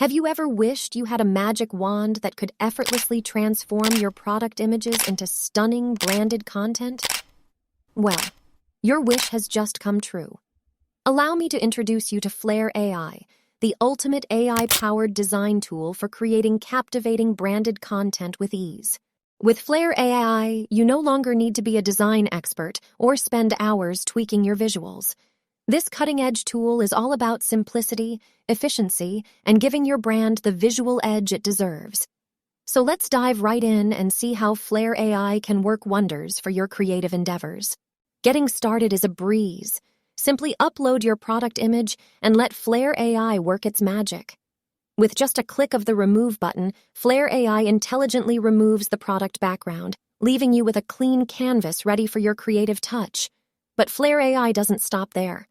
Have you ever wished you had a magic wand that could effortlessly transform your product images into stunning branded content? Well, your wish has just come true. Allow me to introduce you to Flare AI, the ultimate AI-powered design tool for creating captivating branded content with ease. With Flare AI, you no longer need to be a design expert or spend hours tweaking your visuals. This cutting-edge tool is all about simplicity, efficiency, and giving your brand the visual edge it deserves. So let's dive right in and see how Flare AI can work wonders for your creative endeavors. Getting started is a breeze. Simply upload your product image and let Flare AI work its magic. With just a click of the Remove button, Flare AI intelligently removes the product background, leaving you with a clean canvas ready for your creative touch. But Flare AI doesn't stop there.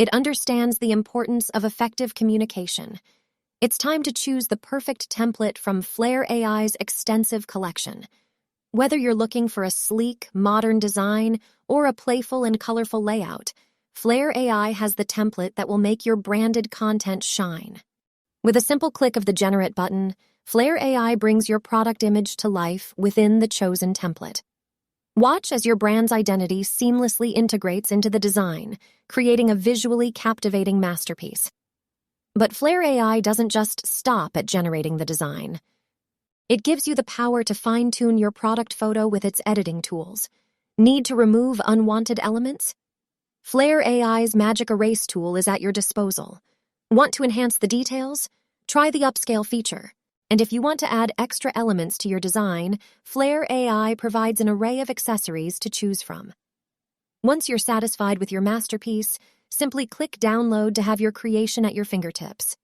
It understands the importance of effective communication. It's time to choose the perfect template from Flare AI's extensive collection. Whether you're looking for a sleek, modern design or a playful and colorful layout, Flare AI has the template that will make your branded content shine. With a simple click of the Generate button, Flare AI brings your product image to life within the chosen template. Watch as your brand's identity seamlessly integrates into the design, creating a visually captivating masterpiece. But Flare AI doesn't just stop at generating the design. It gives you the power to fine-tune your product photo with its editing tools. Need to remove unwanted elements? Flare AI's Magic Erase tool is at your disposal. Want to enhance the details? Try the Upscale feature. And if you want to add extra elements to your design, Flare AI provides an array of accessories to choose from. Once you're satisfied with your masterpiece, simply click Download to have your creation at your fingertips.